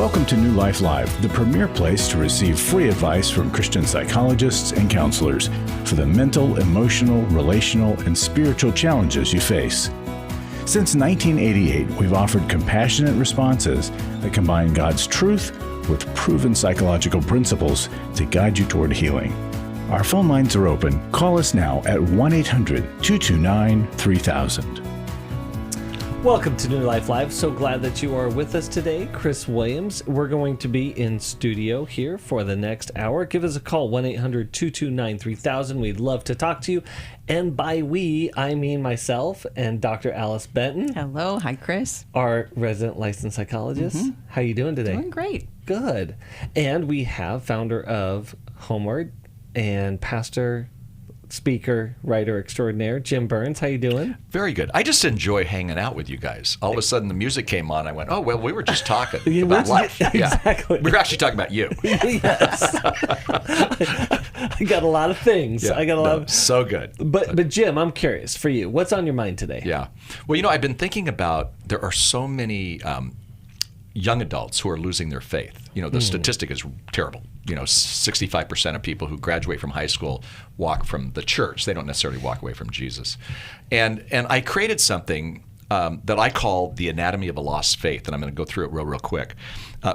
Welcome to New Life Live, the premier place to receive free advice from Christian psychologists and counselors for the mental, emotional, relational, and spiritual challenges you face. Since 1988, we've offered compassionate responses that combine God's truth with proven psychological principles to guide you toward healing. Our phone lines are open. Call us now at 1-800-229-3000. Welcome to New Life Live. So glad that you are with us today. Chris Williams. We're going to be in studio here for the next hour. Give us a call, 1-800-229-3000. We'd love to talk to you. And by we, I mean myself and Dr. Alice Benton. Hello. Hi, Chris. Our resident licensed psychologist. How you doing today? Doing great. Good. And we have founder of Homeward and pastor, speaker, writer extraordinaire, Jim Burns. How you doing? Very good. I just enjoy hanging out with you guys. All of a sudden, the music came on. I went, oh, well, we were just talking about life. Exactly. We were actually talking about you. Yes. I got a lot of things. Yeah, so good. But Jim, I'm curious for you. What's on your mind today? Yeah. Well, I've been thinking about there are so many young adults who are losing their faith. The statistic is terrible. 65% of people who graduate from high school walk from the church. They don't necessarily walk away from Jesus. And I created something that I call the anatomy of a lost faith, and I'm going to go through it real quick.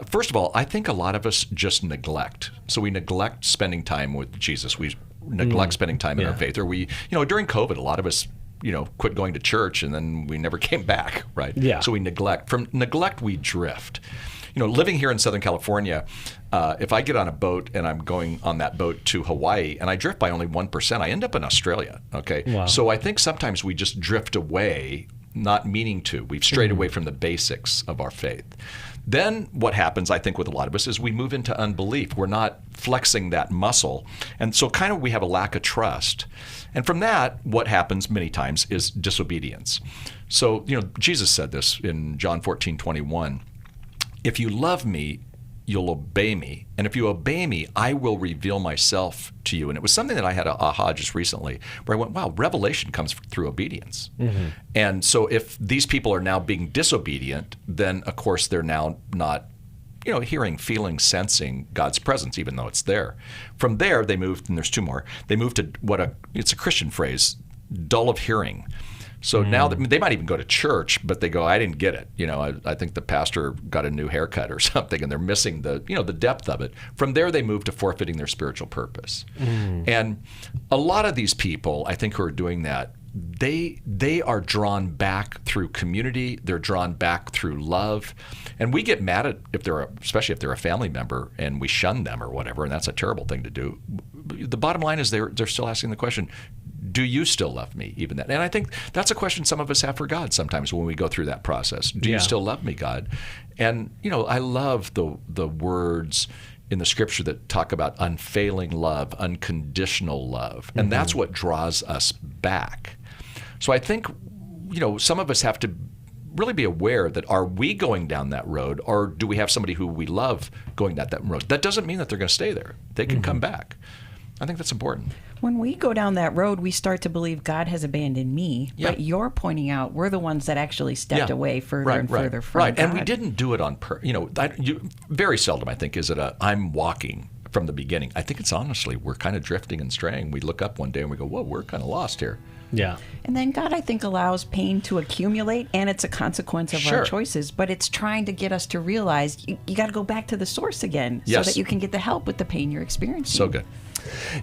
First of all, I think a lot of us just neglect. So we neglect spending time with Jesus. We neglect spending time in our faith. Or we, during COVID, a lot of us quit going to church, and then we never came back, right? Yeah. So we neglect. From neglect, we drift. Living here in Southern California, if I get on a boat and I'm going on that boat to Hawaii and I drift by only 1%, I end up in Australia, okay? Wow. So I think sometimes we just drift away, not meaning to. We've strayed away from the basics of our faith. Then what happens, I think, with a lot of us is we move into unbelief. We're not flexing that muscle. And so kind of we have a lack of trust. And from that, what happens many times is disobedience. So, Jesus said this in John 14:21. If you love me, you'll obey me. And if you obey me, I will reveal myself to you. And it was something that I had an aha just recently where I went, wow, revelation comes through obedience. And so if these people are now being disobedient, then of course they're now not hearing, feeling, sensing God's presence, even though it's there. From there, they moved, and there's two more, they moved to it's a Christian phrase, dull of hearing. So now they might even go to church, but they go, I didn't get it. I think the pastor got a new haircut or something, and they're missing the depth of it. From there, they move to forfeiting their spiritual purpose. And a lot of these people, I think, who are doing that, they are drawn back through community. They're drawn back through love. And we get mad at especially if they're a family member, and we shun them or whatever, and that's a terrible thing to do. The bottom line is they're still asking the question, do you still love me, even then? And I think that's a question some of us have for God sometimes when we go through that process. Do you still love me, God? And, I love the words in the scripture that talk about unfailing love, unconditional love. And that's what draws us back. So I think, some of us have to really be aware that are we going down that road, or do we have somebody who we love going down that road? That doesn't mean that they're going to stay there. They can come back. I think that's important. When we go down that road, we start to believe God has abandoned me. Yeah. But you're pointing out we're the ones that actually stepped away further and further from God. And we didn't do it on very seldom, I think, is it I'm walking from the beginning. I think it's honestly, we're kind of drifting and straying. We look up one day and we go, whoa, we're kind of lost here. Yeah. And then God, I think, allows pain to accumulate, and it's a consequence of our choices, but it's trying to get us to realize you got to go back to the source again so that you can get the help with the pain you're experiencing. So good.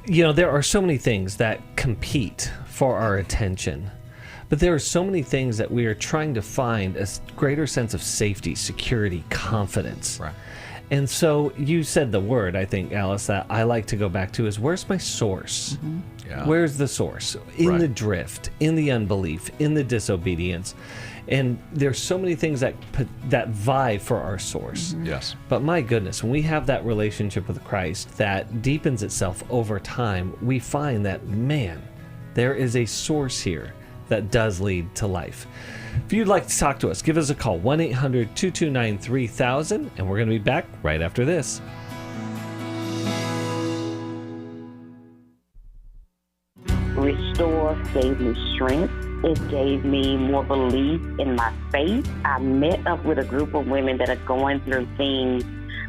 There are so many things that compete for our attention, but there are so many things that we are trying to find a greater sense of safety, security, confidence. Right. And so you said the word, I think, Alice, that I like to go back to is, where's my source? Yeah. Where's the source? In the drift, in the unbelief, in the disobedience. And there's so many things that vie for our source. Yes. But my goodness, when we have that relationship with Christ that deepens itself over time, we find that, man, there is a source here that does lead to life. If you'd like to talk to us, give us a call, 1-800-229-3000, and we're going to be back right after this. Restore, gave me strength. It gave me more belief in my faith. I met up with a group of women that are going through things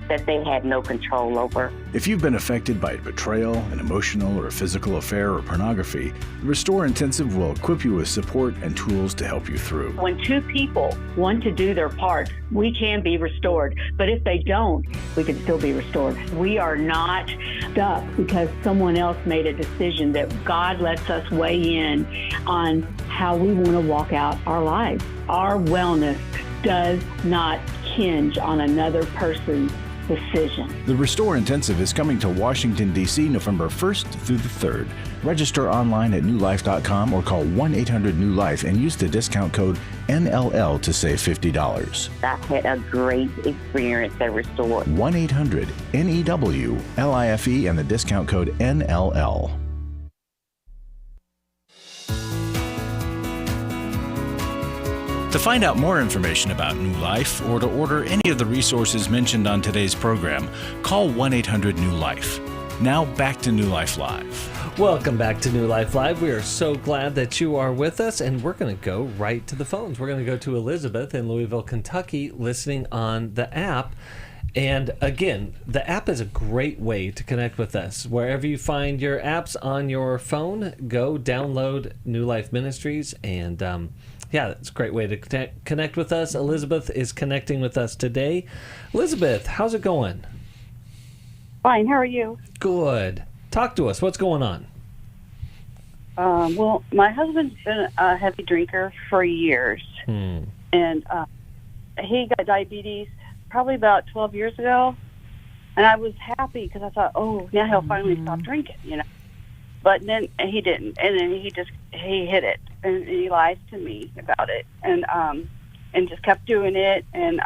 that they had no control over. If you've been affected by betrayal, an emotional or a physical affair, or pornography, the Restore Intensive will equip you with support and tools to help you through. When two people want to do their part, we can be restored. But if they don't, we can still be restored. We are not stuck because someone else made a decision. That God lets us weigh in on how we want to walk out our lives. Our wellness does not hinge on another person's decision. The Restore Intensive is coming to Washington, D.C. November 1st through the 3rd. Register online at newlife.com or call 1-800-NEW-LIFE and use the discount code NLL to save $50. I had a great experience at Restore. 1-800-NEW-LIFE and the discount code NLL. To find out more information about New Life or to order any of the resources mentioned on today's program, call 1-800-NEW-LIFE. Now back to New Life Live. Welcome back to New Life Live. We are so glad that you are with us, and we're going to go right to the phones. We're going to go to Elizabeth in Louisville, Kentucky, listening on the app. And again, the app is a great way to connect with us. Wherever you find your apps on your phone, go download New Life Ministries, and yeah, it's a great way to connect with us. Elizabeth is connecting with us today. Elizabeth, how's it going? Fine. How are you? Good. Talk to us. What's going on? Well, my husband's been a heavy drinker for years, and he got diabetes probably about 12 years ago, and I was happy because I thought, oh, now he'll finally stop drinking, you know. But then he didn't, and then he hit it, and he lied to me about it, and just kept doing it, and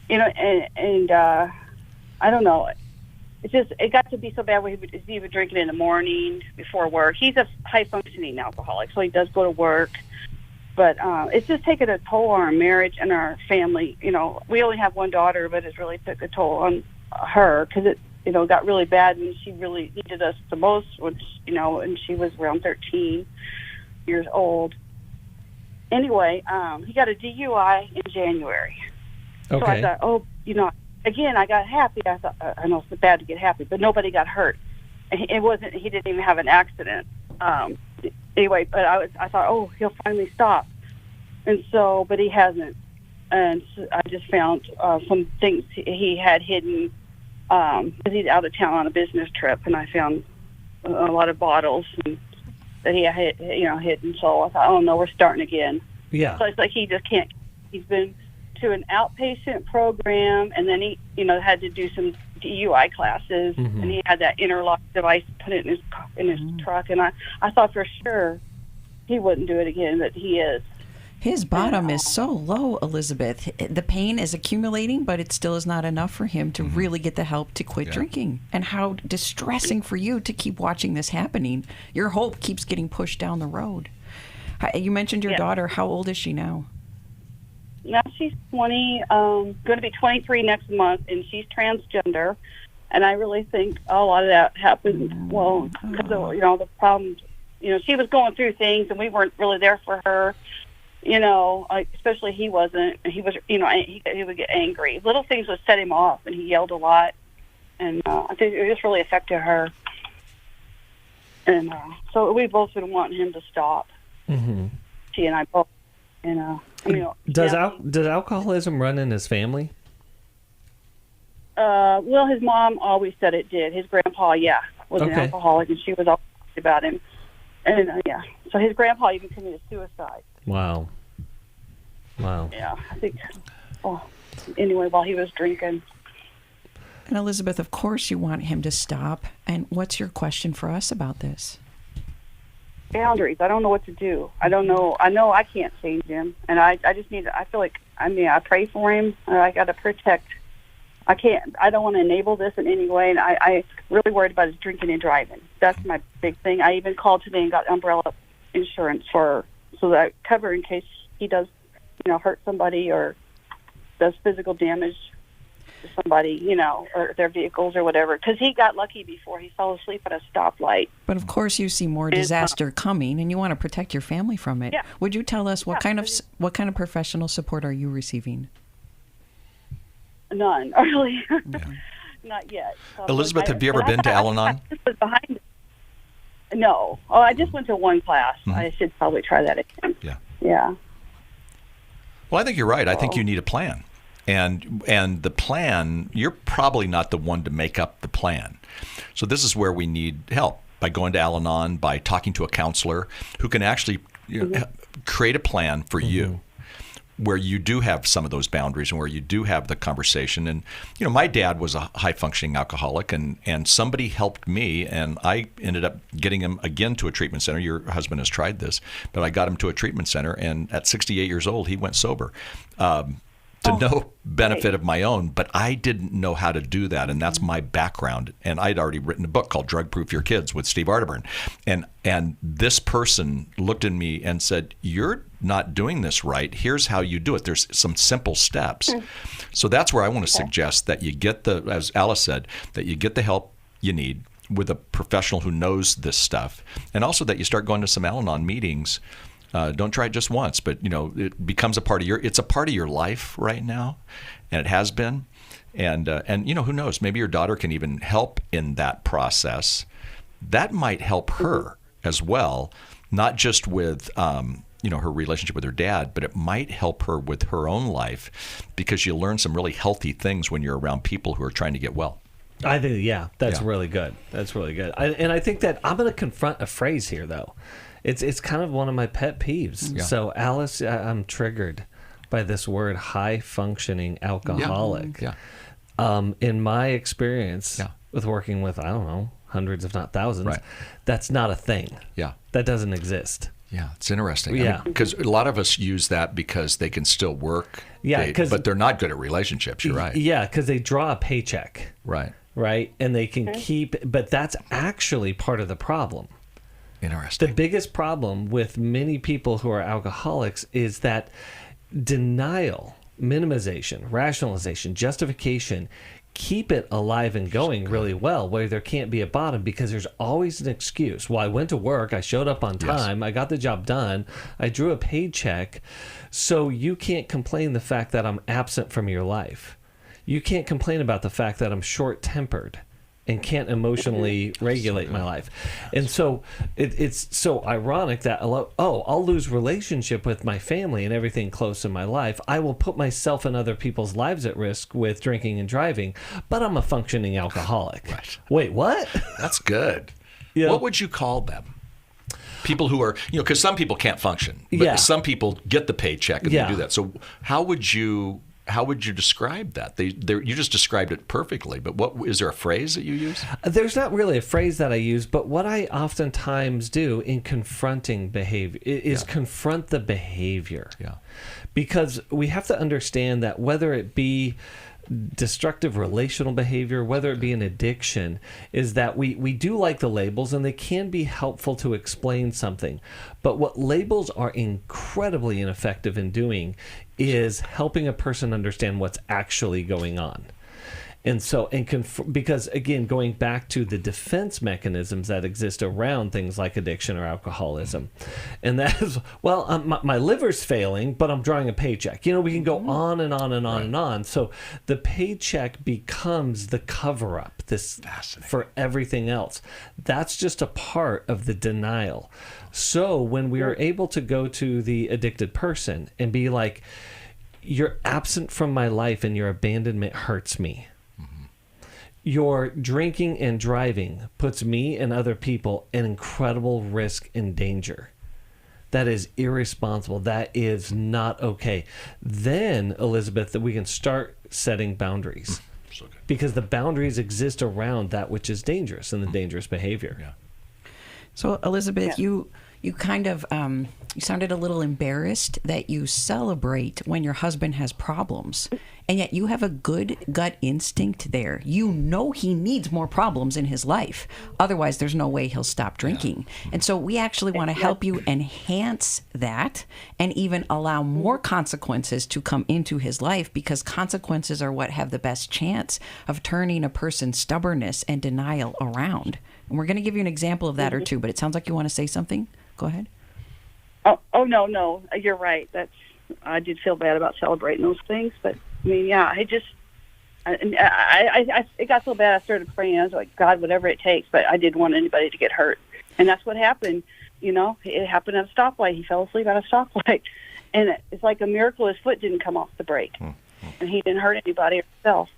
you know, and I don't know. It got to be so bad where he would drink it in the morning before work. He's a high-functioning alcoholic, so he does go to work. But it's just taken a toll on our marriage and our family. You know, we only have one daughter, but it really took a toll on her because it, you know, got really bad, and she really needed us the most, which, you know, and she was around 13 years old. Anyway, he got a DUI in January. Okay. So I thought, oh, you know, again, I got happy. I thought, I know it's bad to get happy, but nobody got hurt. It wasn't. He didn't even have an accident. Anyway, but I thought, oh, he'll finally stop, and so, but he hasn't. And so I just found some things he had hidden because he's out of town on a business trip, and I found a lot of bottles that he had, you know, hidden. So I thought, oh no, we're starting again. Yeah. So it's like he just can't. He's been to an outpatient program, and then he, you know, had to do some DUI classes, and he had that interlock device put it in his truck, and I thought for sure he wouldn't do it again, but he is. His bottom is so low, Elizabeth. The pain is accumulating, but it still is not enough for him to really get the help to quit drinking. And how distressing for you to keep watching this happening. Your hope keeps getting pushed down the road. You mentioned your daughter. How old is she now? Now she's 20, going to be 23 next month, and she's transgender. And I really think a lot of that happened, well, because of, you know, the problems. You know, she was going through things, and we weren't really there for her. You know, especially he wasn't. He was, you know, he would get angry. Little things would set him off, and he yelled a lot. And I think it just really affected her. And so we both been wanting him to stop. She and I both. And I mean, does alcoholism run in his family? Well, his mom always said it did. His grandpa, was an alcoholic, and she was always about him. And so his grandpa even committed suicide. Wow. Yeah, I think. Oh, anyway, while he was drinking. And Elizabeth, of course, you want him to stop. And what's your question for us about this? Boundaries. I don't know what to do. I don't know. I know I can't change him, and I just need. I feel like I pray for him. I got to protect. I can't. I don't want to enable this in any way, and I really worried about his drinking and driving. That's my big thing. I even called today and got umbrella insurance so that I cover in case he does, you know, hurt somebody or does physical damage. to somebody, or their vehicles or whatever. Because he got lucky before. He fell asleep at a stoplight. But of course, you see more disaster coming, and you want to protect your family from it. Yeah. Would you tell us what kind of professional support are you receiving? None, really. Not yet. So Elizabeth, have you ever been to Al-Anon? I just was behind. No. Oh, I just went to one class. Mm-hmm. I should probably try that again. Yeah. Yeah. Well, I think you're right. I think you need a plan. And the plan, you're probably not the one to make up the plan. So this is where we need help, by going to Al-Anon, by talking to a counselor who can actually create a plan for you, where you do have some of those boundaries and where you do have the conversation. And, my dad was a high-functioning alcoholic, and somebody helped me, and I ended up getting him again to a treatment center. Your husband has tried this, but I got him to a treatment center, and at 68 years old, he went sober. To no benefit of my own, but I didn't know how to do that, and that's my background. And I'd already written a book called Drug Proof Your Kids with Steve Arterburn. And this person looked at me and said, "You're not doing this right. Here's how you do it. There's some simple steps." So that's where I want to suggest that you get as Alice said, that you get the help you need with a professional who knows this stuff, and also that you start going to some Al-Anon meetings. Don't try it just once, but it becomes a part of it's a part of your life right now, and it has been. And who knows? Maybe your daughter can even help in that process. That might help her as well, not just with her relationship with her dad, but it might help her with her own life, because you learn some really healthy things when you're around people who are trying to get well. I think, that's really good. That's really good. And I think that I'm going to confront a phrase here, though. It's kind of one of my pet peeves. Yeah. So, Alice, I'm triggered by this word, high-functioning alcoholic. Yeah. In my experience with working with, I don't know, hundreds if not thousands, that's not a thing. Yeah. That doesn't exist. Yeah, it's interesting. Yeah. Because a lot of us use that because they can still work. Yeah, but they're not good at relationships. You're right. Yeah, because they draw a paycheck. Right. Right? And they can keep, but that's actually part of the problem. Interesting. The biggest problem with many people who are alcoholics is that denial, minimization, rationalization, justification keep it alive and going really well, where there can't be a bottom, because there's always an excuse. Well, I went to work, I showed up on time, I got the job done, I drew a paycheck, so you can't complain the fact that I'm absent from your life. You can't complain about the fact that I'm short-tempered and can't emotionally regulate my life. And so it's so ironic that, I'll lose relationship with my family and everything close in my life. I will put myself and other people's lives at risk with drinking and driving, but I'm a functioning alcoholic. Right. Wait, what? That's good. Yeah. What would you call them? People who are, because some people can't function, but some people get the paycheck and they do that. So how would you describe that? You just described it perfectly, but what is there a phrase that you use? There's not really a phrase that I use, but what I oftentimes do in confronting behavior is confront the behavior. Yeah. Because we have to understand that whether it be destructive relational behavior, whether it be an addiction, is that we do like the labels, and they can be helpful to explain something. But what labels are incredibly ineffective in doing is helping a person understand what's actually going on. And so, because again, going back to the defense mechanisms that exist around things like addiction or alcoholism, and that is, my liver's failing, but I'm drawing a paycheck. We can go on and on and on and on. So the paycheck becomes the cover-up for everything else. That's just a part of the denial. So when we are able to go to the addicted person and be like, "You're absent from my life and your abandonment hurts me. Your drinking and driving puts me and other people in incredible risk and danger. That is irresponsible. That is not okay." Then, Elizabeth, that we can start setting boundaries. So good. Because the boundaries exist around that which is dangerous and the dangerous behavior. Yeah. So, Elizabeth, you kind of you sounded a little embarrassed that you celebrate when your husband has problems, And yet you have a good gut instinct there. You know he needs more problems in his life. Otherwise, there's no way he'll stop drinking. And so we actually want to help you enhance that and even allow more consequences to come into his life, because consequences are what have the best chance of turning a person's stubbornness and denial around. And we're going to give you an example of that or two, but it sounds like you want to say something. Go ahead. Oh no, you're right. I did feel bad about celebrating those things, but I mean, yeah, it got so bad I started praying. I was like, God, whatever it takes, but I didn't want anybody to get hurt, and that's what happened. You know, it happened at a stoplight. He fell asleep at a stoplight, and it's like a miracle his foot didn't come off the brake, and he didn't hurt anybody or himself.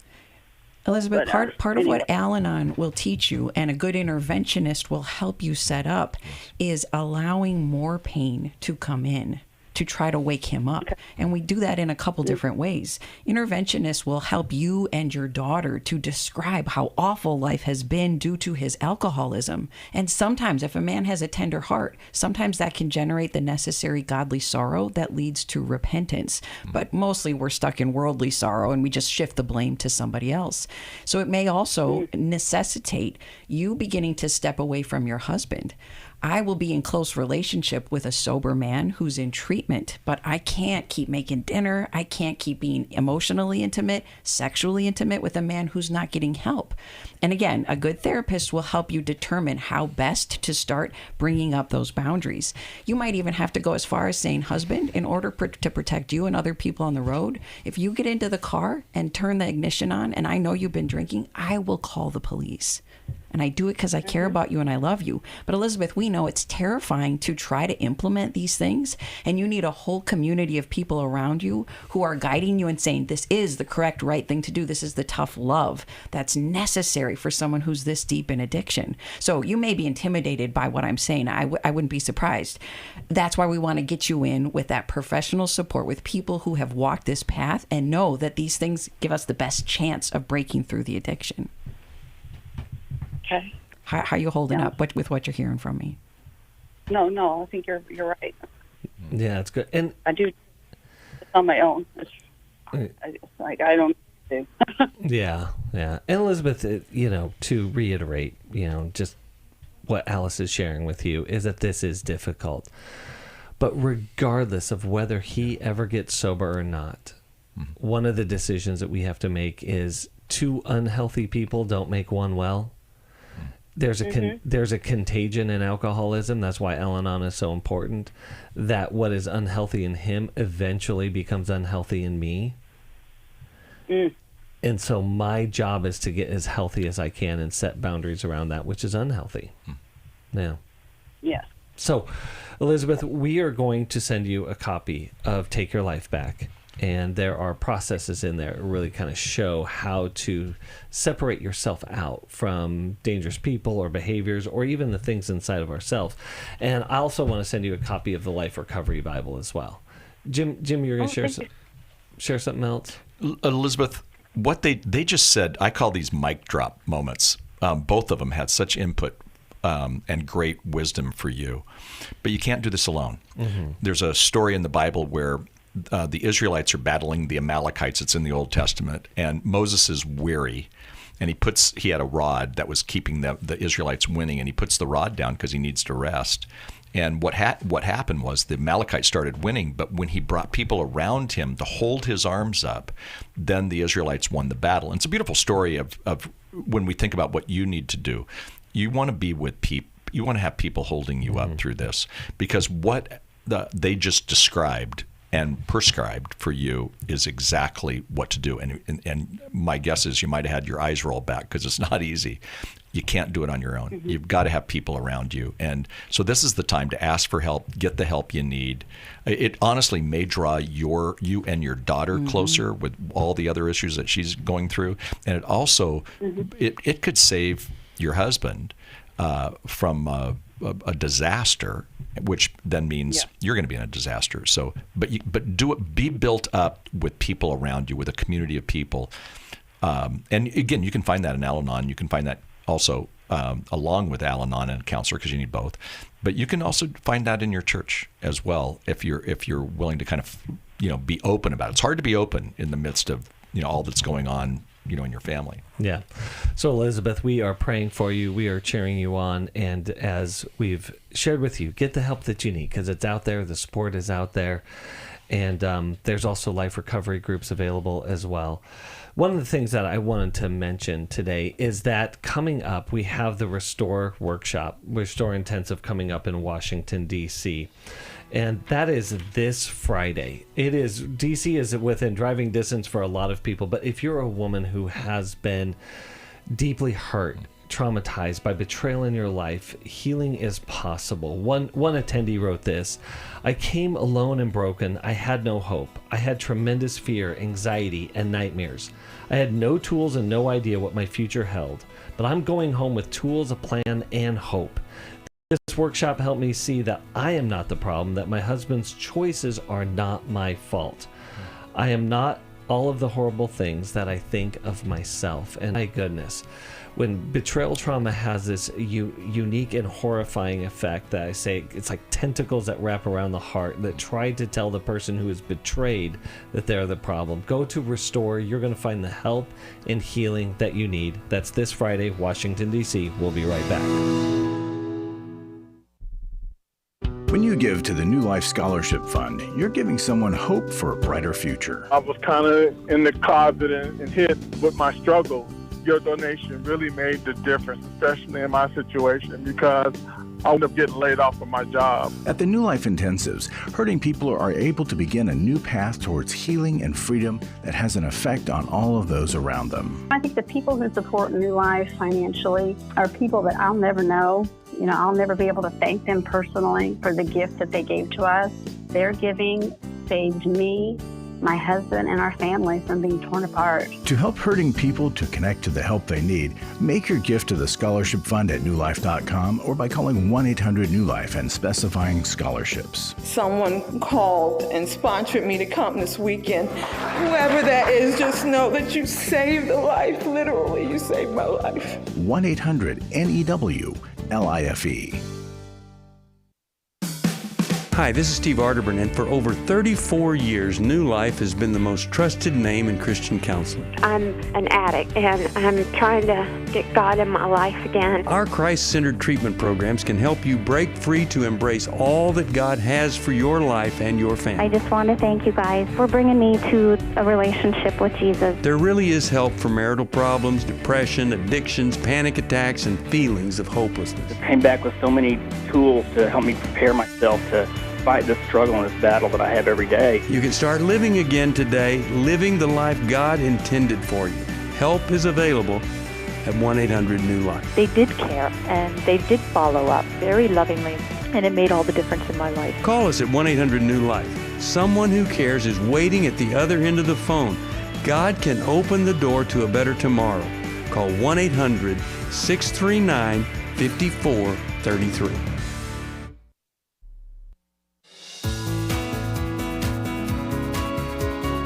Elizabeth, part of what Al-Anon will teach you, and a good interventionist will help you set up, is allowing more pain to come in to try to wake him up. And we do that in a couple different ways. Interventionists will help you and your daughter to describe how awful life has been due to his alcoholism. And sometimes, if a man has a tender heart, sometimes that can generate the necessary godly sorrow that leads to repentance. But mostly we're stuck in worldly sorrow and we just shift the blame to somebody else. So it may also necessitate you beginning to step away from your husband. I will be in close relationship with a sober man who's in treatment, but I can't keep making dinner. I can't keep being emotionally intimate, sexually intimate with a man who's not getting help. And again, a good therapist will help you determine how best to start bringing up those boundaries. You might even have to go as far as saying, husband, in order to protect you and other people on the road, if you get into the car and turn the ignition on and I know you've been drinking, I will call the police. And I do it because I care about you and I love you. But Elizabeth, we know it's terrifying to try to implement these things. And you need a whole community of people around you who are guiding you and saying, this is the correct, right thing to do. This is the tough love that's necessary for someone who's this deep in addiction. So you may be intimidated by what I'm saying. I wouldn't be surprised. That's why we want to get you in with that professional support with people who have walked this path and know that these things give us the best chance of breaking through the addiction. Okay. How are you holding up with what you're hearing from me? No, I think you're right. Yeah, that's good. And I do it on my own. I don't do. Yeah. And Elizabeth, to reiterate, just what Alice is sharing with you is that this is difficult. But regardless of whether he ever gets sober or not, one of the decisions that we have to make is two unhealthy people don't make one well. There's a contagion in alcoholism. That's why Al-Anon is so important. That what is unhealthy in him eventually becomes unhealthy in me. And so my job is to get as healthy as I can and set boundaries around that which is unhealthy. Yeah. Yes. So, Elizabeth, we are going to send you a copy of Take Your Life Back. And there are processes in there that really kind of show how to separate yourself out from dangerous people or behaviors or even the things inside of ourselves. And I also want to send you a copy of the Life Recovery Bible as well. Jim, you're going to share something else? Elizabeth, what they just said, I call these mic drop moments. Both of them had such input and great wisdom for you. But you can't do this alone. There's a story in the Bible where the Israelites are battling the Amalekites. It's in the Old Testament, and Moses is weary, and he had a rod that was keeping the Israelites winning, and he puts the rod down because he needs to rest. And what happened was the Amalekites started winning, but when he brought people around him to hold his arms up, then the Israelites won the battle. And it's a beautiful story of when we think about what you need to do. You want to be with people. You want to have people holding you up through this, because what they just described and prescribed for you is exactly what to do. And my guess is you might have had your eyes roll back because it's not easy. You can't do it on your own. You've got to have people around you. And so this is the time to ask for help, get the help you need. It honestly may draw you and your daughter closer with all the other issues that she's going through. And it also, it could save your husband from a disaster, which then means you're going to be in a disaster. So, but do it. Be built up with people around you, with a community of people. And again, you can find that in Al-Anon. You can find that also along with Al-Anon and a counselor, because you need both. But you can also find that in your church as well if you're willing to kind of be open about it. It's hard to be open in the midst of all that's going on, in your family. Yeah. So, Elizabeth, we are praying for you. We are cheering you on. And as we've shared with you, get the help that you need, because it's out there. The support is out there. And there's also life recovery groups available as well. One of the things that I wanted to mention today is that coming up, we have the Restore Workshop, Restore Intensive, coming up in Washington, D.C., and that is this Friday. DC is within driving distance for a lot of people, but if you're a woman who has been deeply hurt, traumatized by betrayal in your life, healing is possible. One attendee wrote this: "I came alone and broken. I had no hope. I had tremendous fear, anxiety, and nightmares. I had no tools and no idea what my future held. But I'm going home with tools, a plan, and hope. This workshop helped me see that I am not the problem, that my husband's choices are not my fault. I am not all of the horrible things that I think of myself." And my goodness, when betrayal trauma has this unique and horrifying effect that I say, it's like tentacles that wrap around the heart that try to tell the person who is betrayed that they're the problem. Go to Restore. You're going to find the help and healing that you need. That's this Friday, Washington, D.C. We'll be right back. When you give to the New Life Scholarship Fund, you're giving someone hope for a brighter future. I was kind of in the closet and hid with my struggle. Your donation really made the difference, especially in my situation, because I ended up getting laid off from my job. At the New Life Intensives, hurting people are able to begin a new path towards healing and freedom that has an effect on all of those around them. I think the people who support New Life financially are people that I'll never know. I'll never be able to thank them personally for the gift that they gave to us. Their giving saved me, my husband, and our family from being torn apart. To help hurting people to connect to the help they need, make your gift to the Scholarship Fund at newlife.com or by calling 1-800-NEW-LIFE and specifying scholarships. Someone called and sponsored me to come this weekend. Whoever that is, just know that you saved a life. Literally, you saved my life. 1-800-NEW-LIFE. Hi, this is Steve Arterburn, and for over 34 years, New Life has been the most trusted name in Christian counseling. I'm an addict, and I'm trying to get God in my life again. Our Christ-centered treatment programs can help you break free to embrace all that God has for your life and your family. I just want to thank you guys for bringing me to a relationship with Jesus. There really is help for marital problems, depression, addictions, panic attacks, and feelings of hopelessness. I came back with so many tools to help me prepare myself to fight this struggle and this battle that I have every day. You can start living again today, living the life God intended for you. Help is available at 1-800-NEW-LIFE. They did care, and they did follow up very lovingly, and it made all the difference in my life. Call us at 1-800-NEW-LIFE. Someone who cares is waiting at the other end of the phone. God can open the door to a better tomorrow. Call 1-800-639-5433.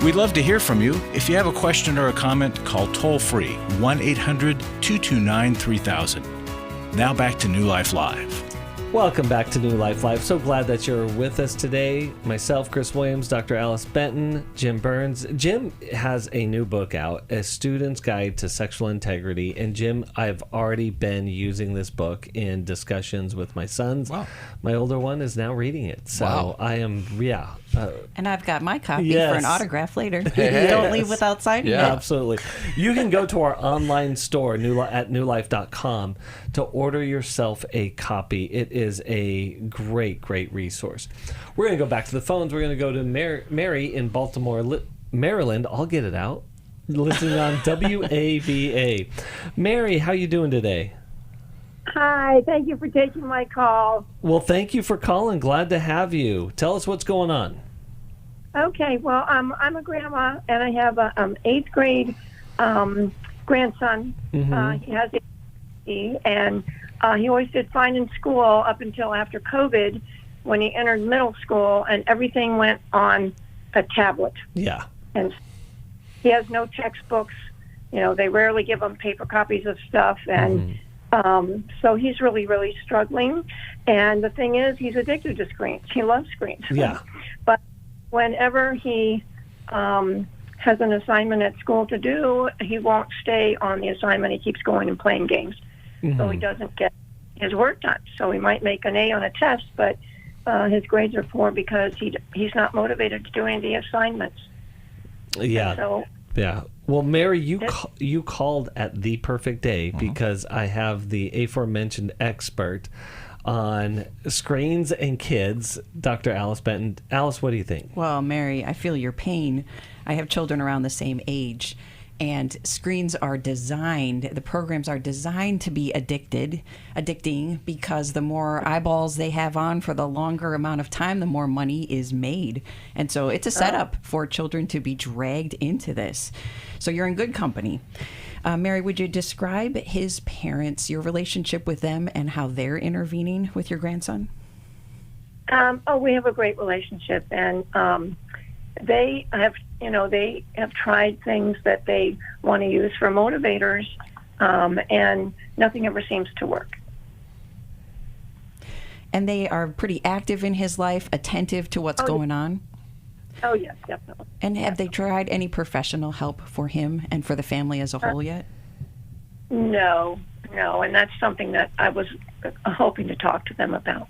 We'd love to hear from you. If you have a question or a comment, call toll-free 1-800-229-3000. Now back to New Life Live. Welcome back to New Life Live. So glad that you're with us today. Myself, Chris Williams, Dr. Alice Benton, Jim Burns. Jim has a new book out, A Student's Guide to Sexual Integrity. And Jim, I've already been using this book in discussions with my sons. Wow. My older one is now reading it. So wow. I am, and I've got my copy yes. for an autograph later. Yes. Don't leave without signing it. Absolutely. You can go to our online store at newlife.com to order yourself a copy. It is a great, great resource. We're going to go back to the phones. We're going to go to Mary in Baltimore, Maryland. I'll get it out. Listening on WAVA. Mary, how you doing today? Hi, thank you for taking my call. Well, thank you for calling. Glad to have you. Tell us what's going on. Okay, well, I'm a grandma, and I have a 8th grade grandson. Mm-hmm. He has ADHD, and he always did fine in school up until after COVID, when he entered middle school, and everything went on a tablet. Yeah. And he has no textbooks. They rarely give him paper copies of stuff, and so he's really, really struggling. And the thing is, he's addicted to screens. He loves screens. Yeah. But whenever he has an assignment at school to do, he won't stay on the assignment. He keeps going and playing games. So he doesn't get his work done. So he might make an A on a test, but his grades are poor because he's not motivated to do any of the assignments. Yeah. So, yeah. Well, Mary, you called at the perfect day because I have the aforementioned expert on screens and kids, Dr. Alice Benton. Alice, what do you think? Well, Mary, I feel your pain. I have children around the same age, and screens are designed, the programs are designed to be addicting, because the more eyeballs they have on for the longer amount of time, the more money is made. And so it's a setup for children to be dragged into this. So you're in good company. Mary, would you describe his parents, your relationship with them, and how they're intervening with your grandson? We have a great relationship, and they have tried things that they want to use for motivators, and nothing ever seems to work. And they are pretty active in his life, attentive to what's going on? Oh, yes, definitely. And have they tried any professional help for him and for the family as a whole yet? No, and that's something that I was hoping to talk to them about.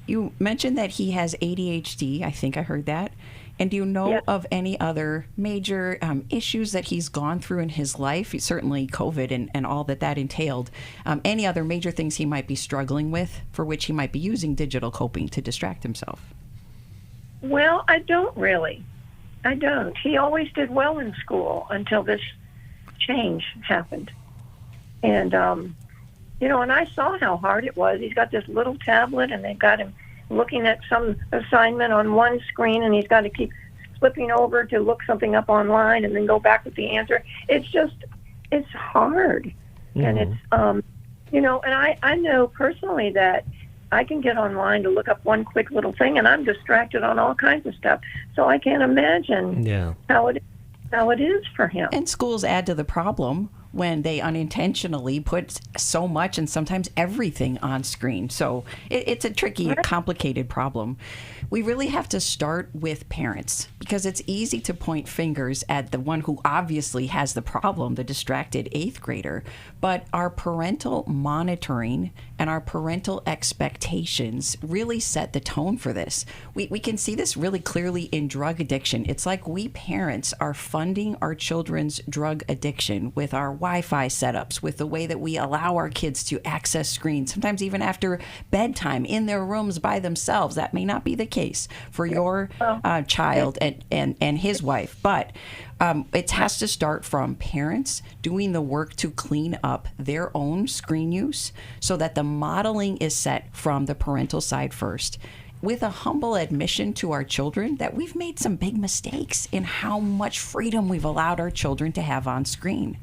You mentioned that he has ADHD. I think I heard that. And do you know of any other major issues that he's gone through in his life? Certainly COVID and all that entailed. Any other major things he might be struggling with for which he might be using digital coping to distract himself? Well, I don't really. I don't. He always did well in school until this change happened. And, and I saw how hard it was. He's got this little tablet, and they've got him looking at some assignment on one screen, and he's got to keep flipping over to look something up online and then go back with the answer. It's hard. And it's, and I know personally that I can get online to look up one quick little thing, and I'm distracted on all kinds of stuff. So I can't imagine how it is for him. And schools add to the problem when they unintentionally put so much and sometimes everything on screen. So it's a tricky, complicated problem. We really have to start with parents, because it's easy to point fingers at the one who obviously has the problem, the distracted 8th grader. But our parental monitoring and our parental expectations really set the tone for this. We can see this really clearly in drug addiction. It's like we parents are funding our children's drug addiction with our Wi-Fi setups, with the way that we allow our kids to access screens, sometimes even after bedtime in their rooms by themselves. That may not be the case for your child and his wife, but it has to start from parents doing the work to clean up their own screen use so that the modeling is set from the parental side first, with a humble admission to our children that we've made some big mistakes in how much freedom we've allowed our children to have on screen.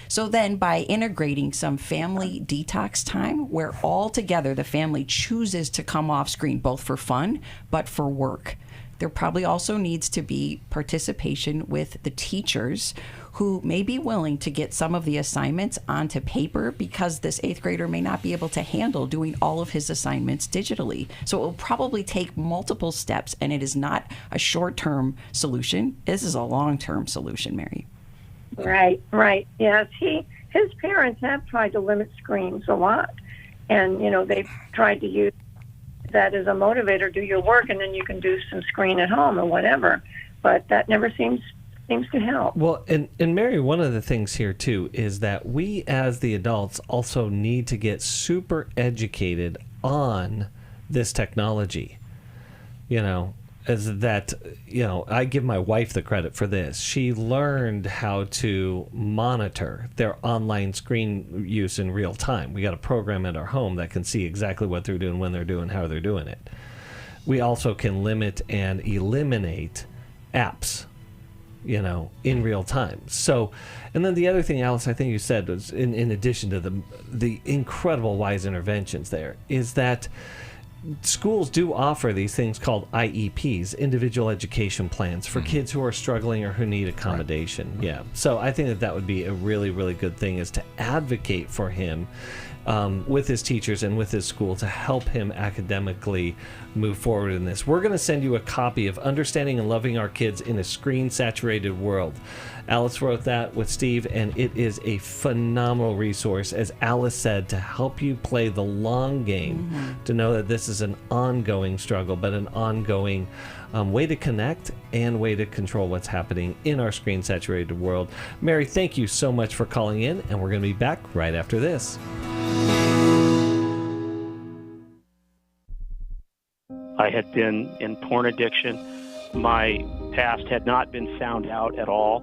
So then by integrating some family detox time where all together the family chooses to come off screen, both for fun but for work. There probably also needs to be participation with the teachers who may be willing to get some of the assignments onto paper, because this 8th grader may not be able to handle doing all of his assignments digitally. So it will probably take multiple steps, and it is not a short-term solution. This is a long-term solution, Mary. Right. Yes, his parents have tried to limit screens a lot, and they've tried to use that as a motivator. Do your work, and then you can do some screen at home or whatever. But that never seems to help. Well, and Mary, one of the things here too is that we as the adults also need to get super educated on this technology. I give my wife the credit for this. She learned how to monitor their online screen use in real time. We got a program at our home that can see exactly what they're doing, when they're doing, how they're doing it. We also can limit and eliminate apps, in real time. So, and then the other thing, Alice, I think you said was, in addition to the incredible wise interventions there, is that schools do offer these things called IEPs, individual education plans, for kids who are struggling or who need accommodation. Right. Yeah. So I think that would be a really, really good thing, is to advocate for him with his teachers and with his school to help him academically move forward in this. We're going to send you a copy of Understanding and Loving Our Kids in a Screen-Saturated World. Alice wrote that with Steve, and it is a phenomenal resource, as Alice said, to help you play the long game, to know that this is an ongoing struggle, but an ongoing way to connect and way to control what's happening in our screen-saturated world. Mary, thank you so much for calling in, and we're going to be back right after this. I had been in porn addiction. My past had not been found out at all,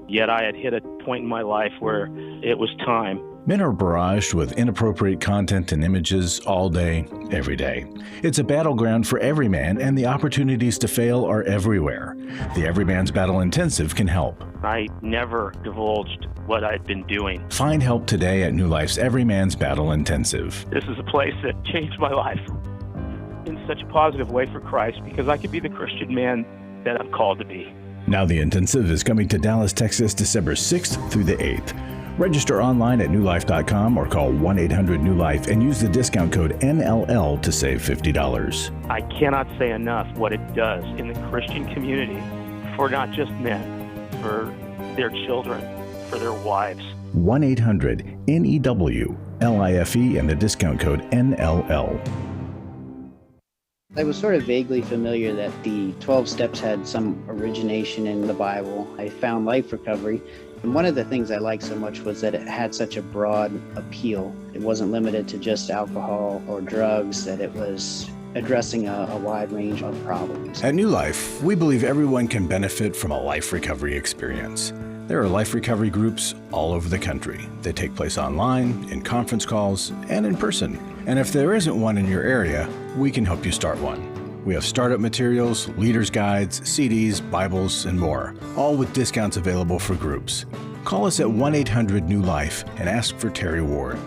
yet I had hit a point in my life where it was time. Men are barraged with inappropriate content and images all day, every day. It's a battleground for every man, and the opportunities to fail are everywhere. The Everyman's Battle Intensive can help. I never divulged what I'd been doing. Find help today at New Life's Everyman's Battle Intensive. This is a place that changed my life in such a positive way for Christ, because I could be the Christian man that I'm called to be. Now the intensive is coming to Dallas, Texas, December 6th through the 8th. Register online at newlife.com or call 1-800-NEW-LIFE and use the discount code NLL to save $50. I cannot say enough what it does in the Christian community for not just men, for their children, for their wives. 1-800-NEW-LIFE and the discount code NLL. I was sort of vaguely familiar that the 12 steps had some origination in the Bible. I found Life Recovery, and one of the things I liked so much was that it had such a broad appeal. It wasn't limited to just alcohol or drugs, that it was addressing a wide range of problems. At New Life, we believe everyone can benefit from a life recovery experience. There are life recovery groups all over the country. They take place online, in conference calls, and in person. And if there isn't one in your area, we can help you start one. We have startup materials, leaders' guides, CDs, Bibles, and more, all with discounts available for groups. Call us at 1-800-NEW-LIFE and ask for Terry Ward.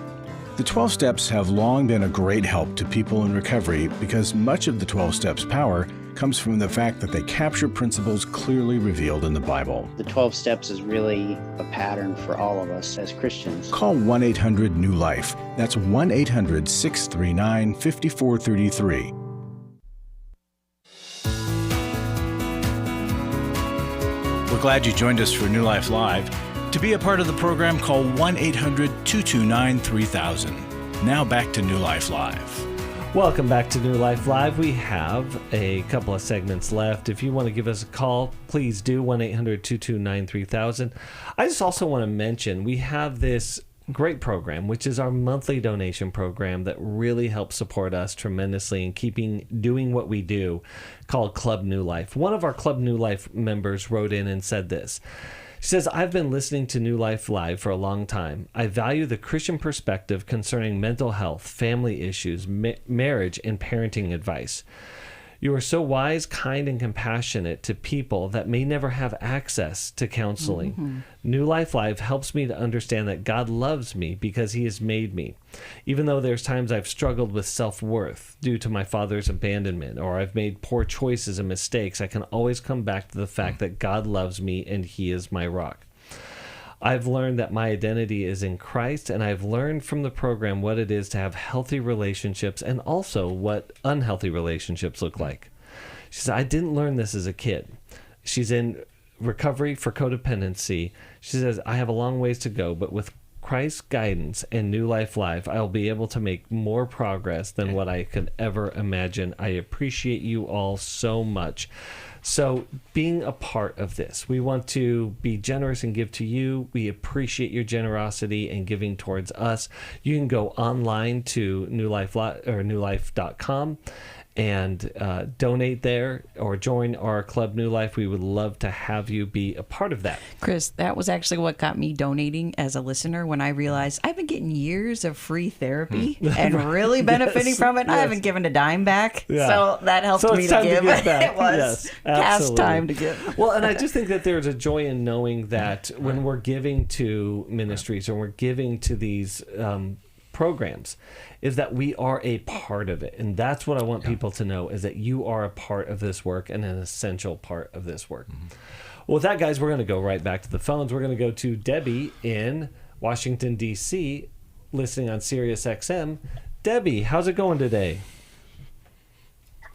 The 12 steps have long been a great help to people in recovery because much of the 12 steps' power comes from the fact that they capture principles clearly revealed in the Bible. The 12 steps is really a pattern for all of us as Christians. Call 1-800-NEW-LIFE. That's 1-800-639-5433. We're glad you joined us for New Life Live. To be a part of the program, call 1-800-229-3000. Now back to New Life Live. Welcome back to New Life Live. We have a couple of segments left. If you want to give us a call, please do, 1-800-229-3000. I just also want to mention we have this great program, which is our monthly donation program that really helps support us tremendously in doing what we do, called Club New Life. One of our Club New Life members wrote in and said this. She says, I've been listening to New Life Live for a long time. I value the Christian perspective concerning mental health, family issues, marriage, and parenting advice. You are so wise, kind, and compassionate to people that may never have access to counseling. Mm-hmm. New Life Live helps me to understand that God loves me because he has made me. Even though there's times I've struggled with self-worth due to my father's abandonment, or I've made poor choices and mistakes, I can always come back to the fact that God loves me and he is my rock. I've learned that my identity is in Christ, and I've learned from the program what it is to have healthy relationships and also what unhealthy relationships look like. She said, I didn't learn this as a kid. She's in recovery for codependency. She says, I have a long ways to go, but with Christ's guidance and New Life Live, I'll be able to make more progress than what I could ever imagine. I appreciate you all so much. So being a part of this, we want to be generous and give to you. We appreciate your generosity and giving towards us. You can go online to newlife.com and donate there or join our Club New Life. We would love to have you be a part of that. Chris, that was actually what got me donating as a listener when I realized I've been getting years of free therapy and really benefiting from it. Yes. I haven't given a dime back, so that helped me to give. It was past time to give. Well, and I just think that there's a joy in knowing that when we're giving to ministries or we're giving to these programs, is that we are a part of it. And that's what I want people to know, is that you are a part of this work and an essential part of this work. Well, with that, guys, we're going to go right back to the phones. We're going to go to Debbie in Washington, D.C., listening on Sirius XM. Debbie, how's it going today?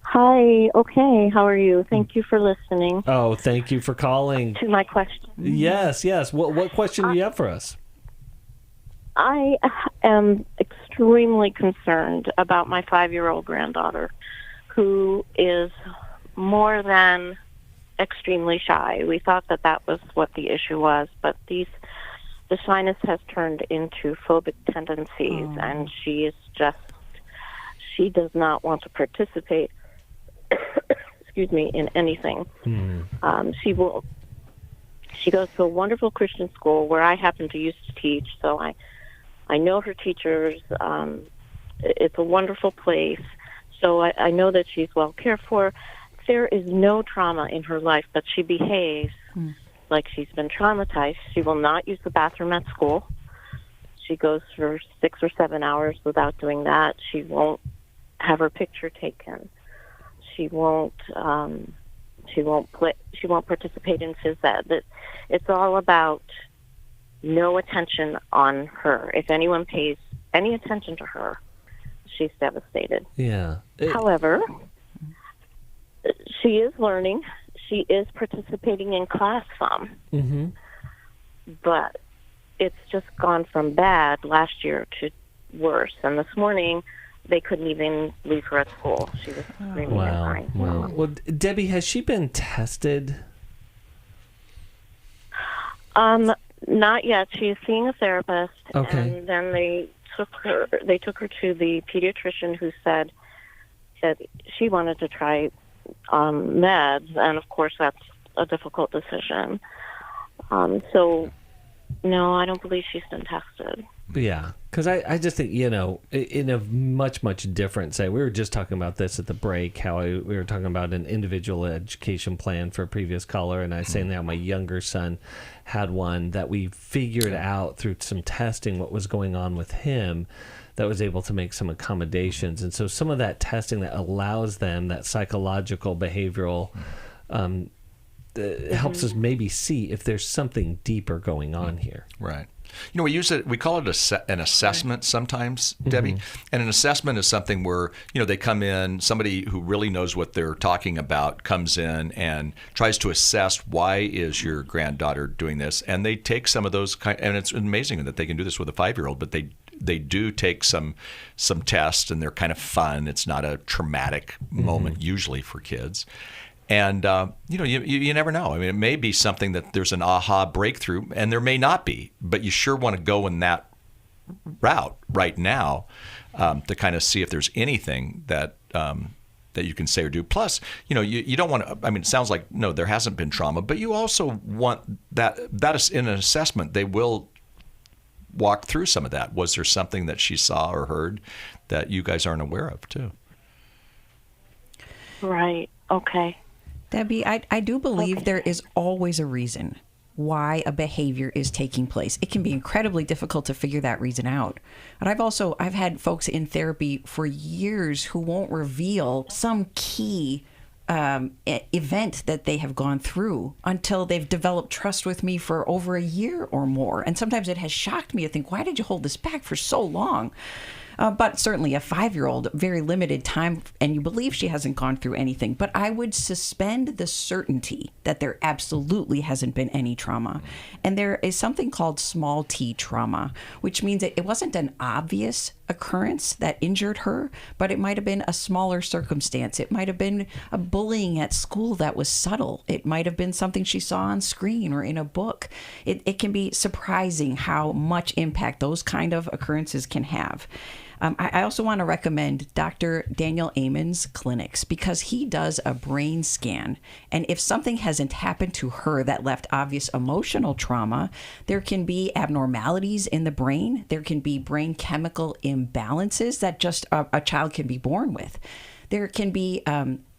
Hi. Okay. How are you? Thank you for listening. Oh, thank you for calling. To my question. Yes. What question do you have for us? I am extremely concerned about my 5-year-old granddaughter, who is more than extremely shy. We thought that was what the issue was, but the shyness has turned into phobic tendencies, and she does not want to participate excuse me, in anything. She goes to a wonderful Christian school where I happen to used to teach, so I know her teachers. It's a wonderful place, so I know that she's well cared for. There is no trauma in her life, but she behaves like she's been traumatized. She will not use the bathroom at school. She goes for 6 or 7 hours without doing that. She won't have her picture taken. She won't participate in phys ed. It's all about no attention on her. If anyone pays any attention to her, she's devastated. Yeah. However, she is learning. She is participating in class some. But it's just gone from bad last year to worse. And this morning, they couldn't even leave her at school. She was screaming and crying. Wow. Well, Debbie, has she been tested? Not yet. She's seeing a therapist. Okay. And then they took her to the pediatrician, who said that she wanted to try meds, and of course that's a difficult decision. So no, I don't believe she's been tested. Yeah, because I just think, in a much different say, we were just talking about this at the break, how we were talking about an individual education plan for a previous caller, and I was saying that my younger son had one that we figured out through some testing what was going on with him, that was able to make some accommodations. And so some of that testing that allows them that psychological, behavioral, helps us maybe see if there's something deeper going on here. Right. We call it an assessment sometimes, Debbie. And an assessment is something where, they come in, somebody who really knows what they're talking about comes in and tries to assess, why is your granddaughter doing this? And they take some of those, and it's amazing that they can do this with a 5-year-old, but they do take some tests, and they're kind of fun. It's not a traumatic moment usually for kids. And, you never know. I mean, it may be something that there's an aha breakthrough, and there may not be, but you sure want to go in that route right now to kind of see if there's anything that you can say or do. Plus, you don't want to, it sounds like, no, there hasn't been trauma, but you also want that is in an assessment. They will walk through some of that. Was there something that she saw or heard that you guys aren't aware of, too? Right. Okay. Debbie, I do believe there is always a reason why a behavior is taking place. It can be incredibly difficult to figure that reason out. But I've had folks in therapy for years who won't reveal some key event that they have gone through until they've developed trust with me for over a year or more. And sometimes it has shocked me to think, why did you hold this back for so long? But certainly a 5-year-old, very limited time, and you believe she hasn't gone through anything. But I would suspend the certainty that there absolutely hasn't been any trauma. And there is something called small t trauma, which means that it wasn't an obvious occurrence that injured her, but it might have been a smaller circumstance. It might have been a bullying at school that was subtle. It might have been something she saw on screen or in a book. It can be surprising how much impact those kind of occurrences can have. I also want to recommend Dr. Daniel Amen's clinics, because he does a brain scan. And if something hasn't happened to her that left obvious emotional trauma, there can be abnormalities in the brain. There can be brain chemical imbalances that just a child can be born with. There can be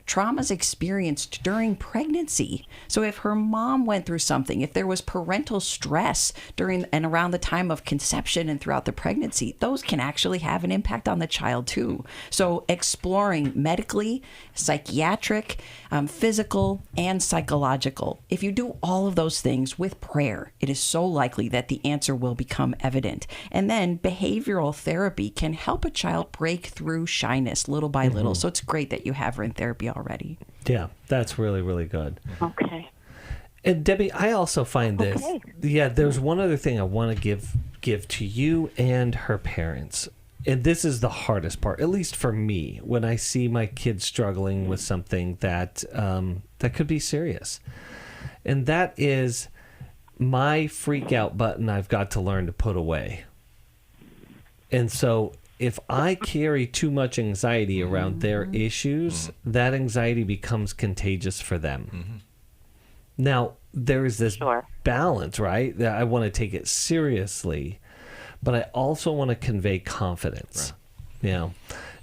traumas experienced during pregnancy. So if her mom went through something, if there was parental stress during and around the time of conception and throughout the pregnancy, those can actually have an impact on the child too. So exploring medically, psychiatric, physical, and psychological. If you do all of those things with prayer, it is so likely that the answer will become evident. And then behavioral therapy can help a child break through shyness little by little. So it's great that you have her in therapy already. Yeah, that's really, really good. Okay. And Debbie, I also find this. Okay. Yeah, there's one other thing I want to give to you and her parents. And this is the hardest part, at least for me, when I see my kids struggling with something that that could be serious. And that is my freak out button I've got to learn to put away. And so if I carry too much anxiety around their issues, that anxiety becomes contagious for them. Now, there is this balance, right? That I want to take it seriously, but I also want to convey confidence. Right. You know?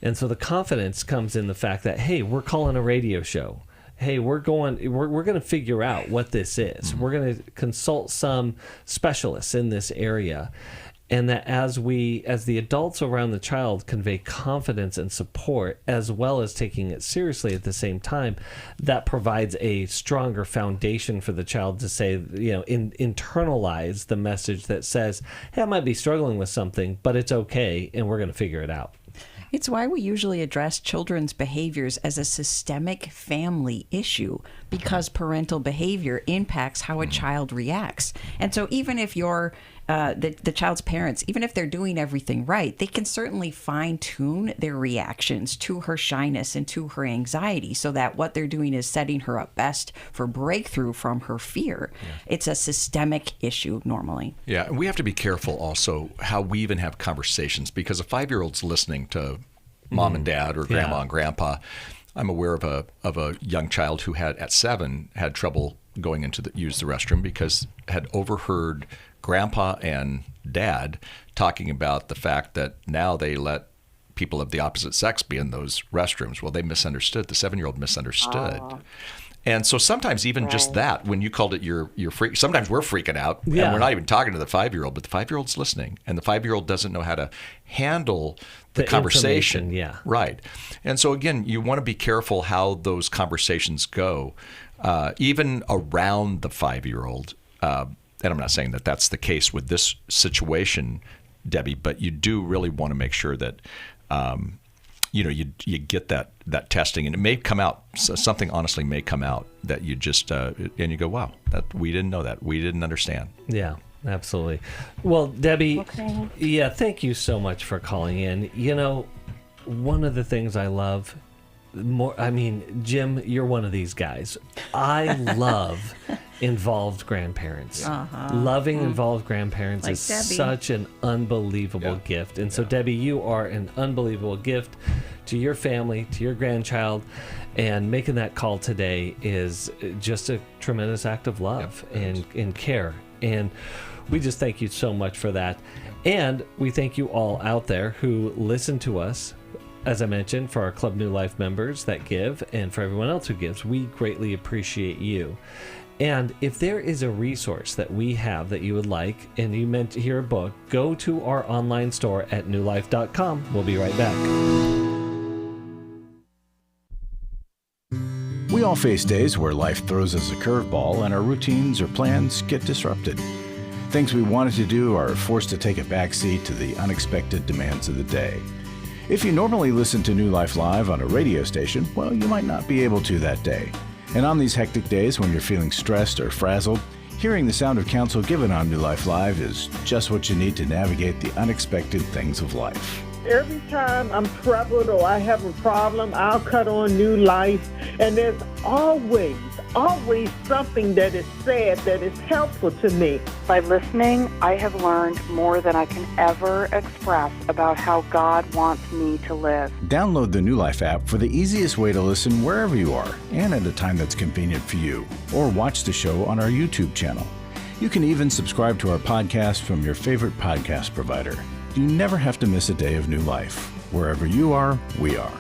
And so the confidence comes in the fact that, hey, we're calling a radio show. Hey, we're going to figure out what this is. We're going to consult some specialists in this area. And that as the adults around the child convey confidence and support, as well as taking it seriously at the same time, that provides a stronger foundation for the child to say, internalize the message that says, hey, I might be struggling with something, but it's okay, and we're going to figure it out. It's why we usually address children's behaviors as a systemic family issue, because parental behavior impacts how a child reacts. And so even if you're the child's parents, even if they're doing everything right, they can certainly fine-tune their reactions to her shyness and to her anxiety so that what they're doing is setting her up best for breakthrough from her fear. Yeah. It's a systemic issue normally. Yeah, and we have to be careful also how we even have conversations, because a 5-year-old's listening to mom and dad or grandma and grandpa. I'm aware of a young child who at 7 had trouble going use the restroom because had overheard grandpa and dad talking about the fact that now they let people of the opposite sex be in those restrooms. Well, they misunderstood. The 7-year-old misunderstood. And so sometimes even just that, when you called it your freak, sometimes we're freaking out and we're not even talking to the 5-year-old, but the 5-year-old's listening, and the 5-year-old doesn't know how to handle the conversation. Yeah. Right. And so again, you want to be careful how those conversations go, even around the 5-year-old. And I'm not saying that that's the case with this situation, Debbie, but you do really want to make sure that you get that testing, and it may come out, something honestly may come out that you just and you go, wow, that we didn't know, that we didn't understand. Yeah, absolutely. Well, Debbie, thank you so much for calling in. One of the things I love Jim, you're one of these guys. I love involved grandparents. Loving involved grandparents is Debbie. Such an unbelievable gift. And so, Debbie, you are an unbelievable gift to your family, to your grandchild, and making that call today is just a tremendous act of love and care. And we just thank you so much for that. And we thank you all out there who listen to us. As I mentioned, for our Club New Life members that give, and for everyone else who gives, we greatly appreciate you. And if there is a resource that we have that you would like, and you meant to hear a book, go to our online store at newlife.com. We'll be right back. We all face days where life throws us a curveball and our routines or plans get disrupted. Things we wanted to do are forced to take a backseat to the unexpected demands of the day. If you normally listen to New Life Live on a radio station, well, you might not be able to that day. And on these hectic days when you're feeling stressed or frazzled, hearing the sound of counsel given on New Life Live is just what you need to navigate the unexpected things of life. Every time I'm troubled or I have a problem, I'll cut on New Life, and there's always something that is said that is helpful to me. By listening, I have learned more than I can ever express about how God wants me to live. Download the New Life app for the easiest way to listen wherever you are and at a time that's convenient for you, or watch the show on our YouTube channel. You can even subscribe to our podcast from your favorite podcast provider. You never have to miss a day of New Life. Wherever you are, we are.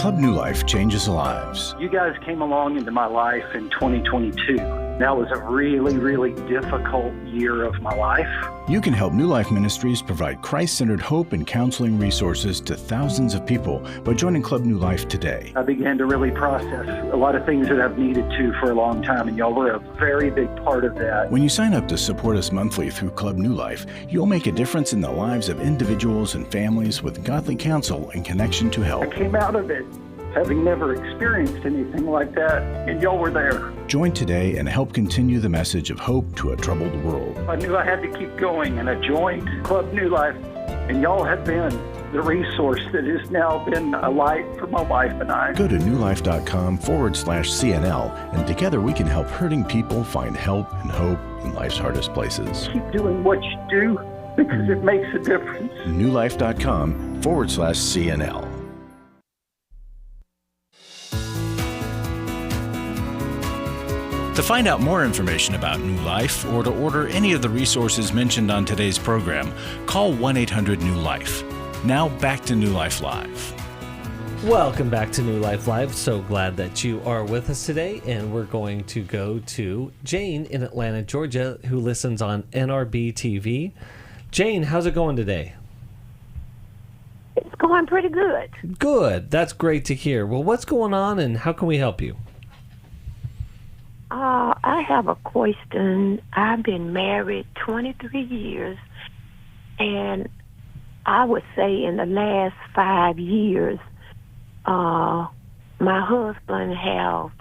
Club New Life changes lives. You guys came along into my life in 2022. That was a really, really difficult year of my life. You can help New Life Ministries provide Christ-centered hope and counseling resources to thousands of people by joining Club New Life today. I began to really process a lot of things that I've needed to for a long time, and y'all were a very big part of that. When you sign up to support us monthly through Club New Life, you'll make a difference in the lives of individuals and families with godly counsel and connection to help. I came out of it having never experienced anything like that, and y'all were there. Join today and help continue the message of hope to a troubled world. I knew I had to keep going, and I joined Club New Life, and y'all have been the resource that has now been a light for my wife and I. Go to newlife.com/CNL, and together we can help hurting people find help and hope in life's hardest places. Keep doing what you do because it makes a difference. newlife.com/CNL. To find out more information about New Life or to order any of the resources mentioned on today's program, call 1-800-NEW-LIFE. Now back to New Life Live. Welcome back to New Life Live. So glad that you are with us today, and we're going to go to Jane in Atlanta, Georgia, who listens on NRB TV. Jane, how's it going today? It's going pretty good. Good. That's great to hear. Well, what's going on, and how can we help you? I have a question. I've been married 23 years, and I would say in the last 5 years, my husband have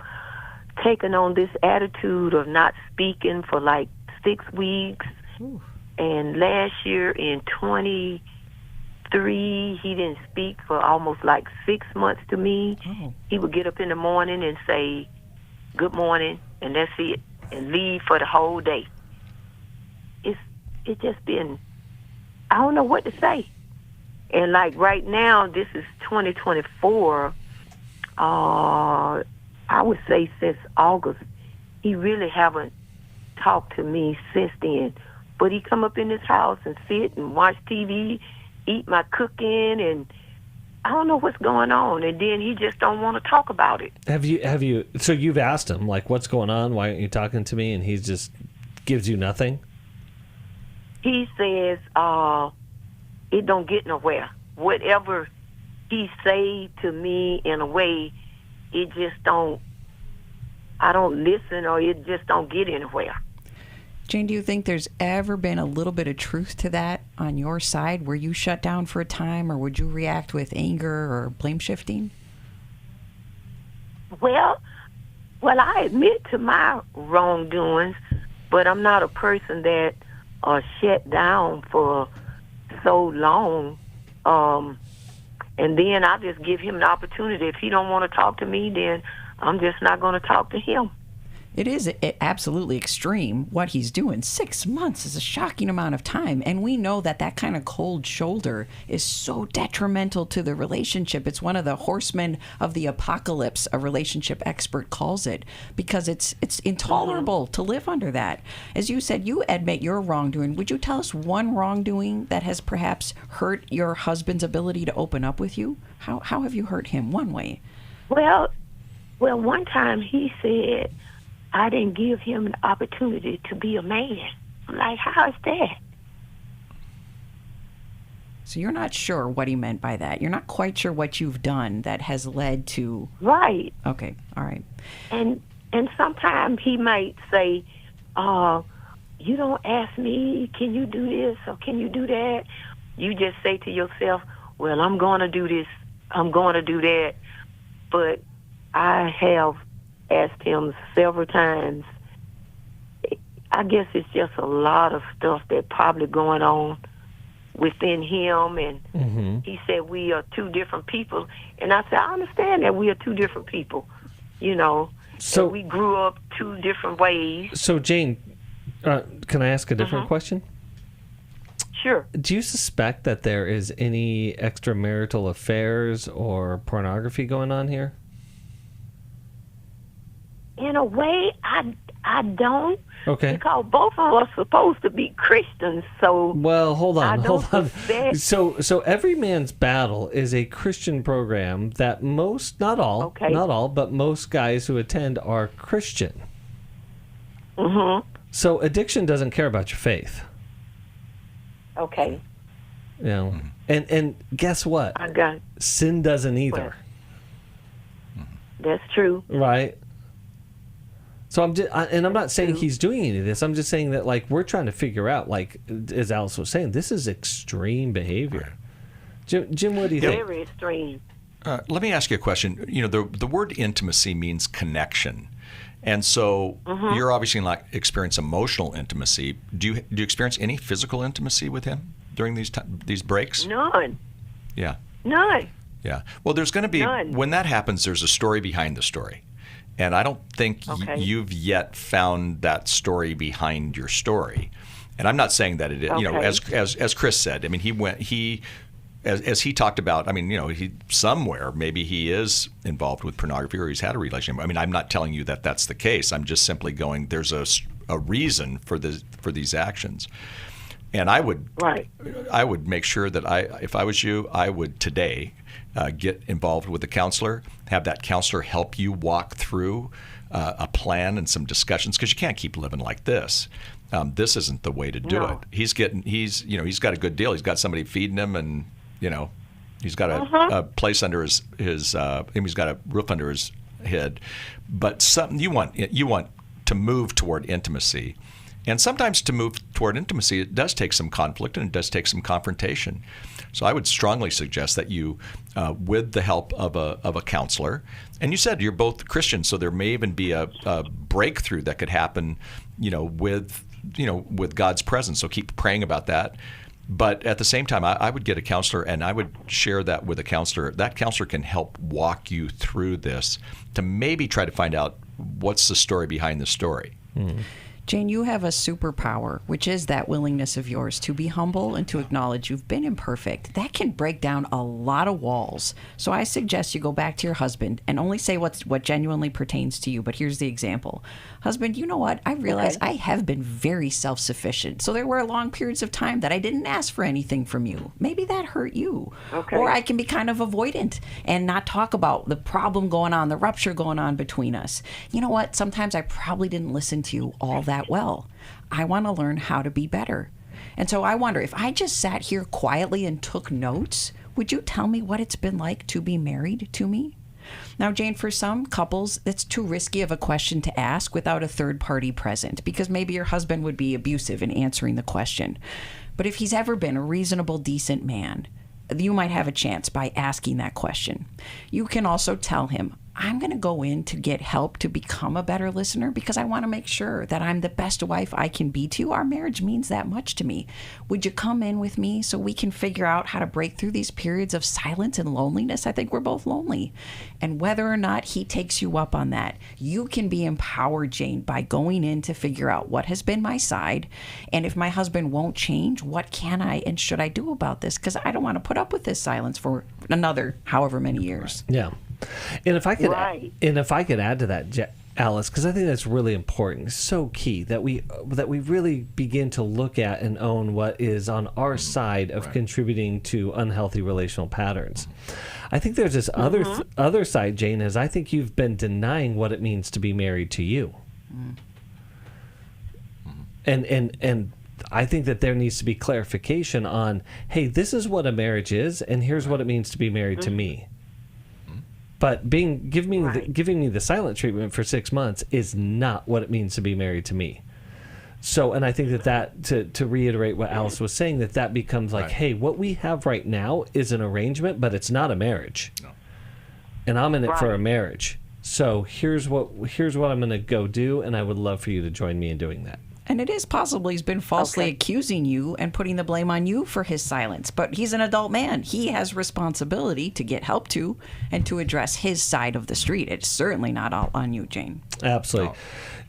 taken on this attitude of not speaking for like 6 weeks. Ooh. And last year in 23, he didn't speak for almost like 6 months to me. Oh. He would get up in the morning and say, "Good morning," and that's it, and leave for the whole day. It's just been, I don't know what to say. And like right now, this is 2024. I would say since August, he really haven't talked to me since then. But he come up in this house and sit and watch TV, eat my cooking, and I don't know what's going on, and then he just don't want to talk about it. Have you? So you've asked him, like, what's going on? Why aren't you talking to me? And he just gives you nothing? He says, it don't get nowhere. Whatever he say to me in a way, it just don't, I don't listen, or it just don't get anywhere. Jane, do you think there's ever been a little bit of truth to that on your side? Were you shut down for a time, or would you react with anger or blame shifting? Well, I admit to my wrongdoings, but I'm not a person that shut down for so long. And then I just give him an opportunity. If he don't want to talk to me, then I'm just not going to talk to him. It is absolutely extreme what he's doing. 6 months is a shocking amount of time. And we know that that kind of cold shoulder is so detrimental to the relationship. It's one of the horsemen of the apocalypse, a relationship expert calls it, because it's intolerable to live under that. As you said, you admit your wrongdoing. Would you tell us one wrongdoing that has perhaps hurt your husband's ability to open up with you? How have you hurt him one way? Well, one time he said, I didn't give him an opportunity to be a man. I'm like, how is that? So you're not sure what he meant by that. You're not quite sure what you've done that has led to... Right. Okay, all right. And sometimes he might say, you don't ask me, can you do this or can you do that? You just say to yourself, well, I'm going to do this, I'm going to do that. But I have asked him several times. I guess it's just a lot of stuff that probably going on within him, and he said we are two different people, and I said I understand that we are two different people, you know. So we grew up two different ways. So Jane, can I ask a different question? Sure. Do you suspect that there is any extramarital affairs or pornography going on here? In a way, I don't. Okay. Because both of us are supposed to be Christians, so. Well, hold on. That, So Every Man's Battle is a Christian program that not all, but most guys who attend are Christian. Mm-hmm. So addiction doesn't care about your faith. Okay. You know, and guess what? I got it. Sin doesn't either. That's true. Right. So I'm not saying he's doing any of this. I'm just saying that, like, we're trying to figure out, like, as Alice was saying, this is extreme behavior. Jim, what do you think? Very extreme. Let me ask you a question. You know, the word intimacy means connection. And so you're obviously not experiencing emotional intimacy. Do you experience any physical intimacy with him during these breaks? None. Yeah. None. Yeah. Well, there's going to be, None. when that happens, there's a story behind the story. And I don't think you've yet found that story behind your story. And I'm not saying that it is, you know, as Chris said, I mean, as he talked about, I mean, you know, maybe he is involved with pornography or he's had a relationship. I mean, I'm not telling you that that's the case. I'm just simply going, there's a reason for these actions. And I would make sure that if I was you, I would today get involved with a counselor, have that counselor help you walk through a plan and some discussions, because you can't keep living like this. This isn't the way to do it. He's got a good deal. He's got somebody feeding him, and you know, he's got a place under he's got a roof under his head. But something you want to move toward intimacy. And sometimes to move toward intimacy, it does take some conflict and it does take some confrontation. So I would strongly suggest that you, with the help of a counselor, and you said you're both Christians, so there may even be a breakthrough that could happen, with God's presence. So keep praying about that. But at the same time, I would get a counselor, and I would share that with a counselor. That counselor can help walk you through this to maybe try to find out what's the story behind the story. Jane, you have a superpower, which is that willingness of yours to be humble and to acknowledge you've been imperfect. That can break down a lot of walls. So I suggest you go back to your husband and only say what genuinely pertains to you. But here's the example. Husband, you know what? I realize I have been very self-sufficient. So there were long periods of time that I didn't ask for anything from you. Maybe that hurt you. Or I can be kind of avoidant and not talk about the problem going on, the rupture going on between us. You know what? Sometimes I probably didn't listen to you all that well. I want to learn how to be better. And so I wonder, if I just sat here quietly and took notes, would you tell me what it's been like to be married to me? Now, Jane, for some couples, it's too risky of a question to ask without a third party present, because maybe your husband would be abusive in answering the question. But if he's ever been a reasonable, decent man, you might have a chance by asking that question. You can also tell him, I'm going to go in to get help to become a better listener because I want to make sure that I'm the best wife I can be to you. Our marriage means that much to me. Would you come in with me so we can figure out how to break through these periods of silence and loneliness? I think we're both lonely. And whether or not he takes you up on that, you can be empowered, Jane, by going in to figure out what has been my side. And if my husband won't change, what can I and should I do about this? Because I don't want to put up with this silence for another however many years. Yeah. And if I could add to that, Alice, because I think that's really important. It's so key that we really begin to look at and own what is on our side of contributing to unhealthy relational patterns. I think there's this other side, Jane, is I think you've been denying what it means to be married to you. And I think that there needs to be clarification on, hey, this is what a marriage is, and here's what it means to be married to me. But giving me the silent treatment for 6 months is not what it means to be married to me. So, and I think that to reiterate what Alice was saying, that becomes like, hey, what we have right now is an arrangement, but it's not a marriage. No. And I'm in it for a marriage. So here's what I'm going to go do, and I would love for you to join me in doing that. And it is possible he's been falsely accusing you and putting the blame on you for his silence. But he's an adult man. He has responsibility to get help to and to address his side of the street. It's certainly not all on you, Jane. Absolutely. No.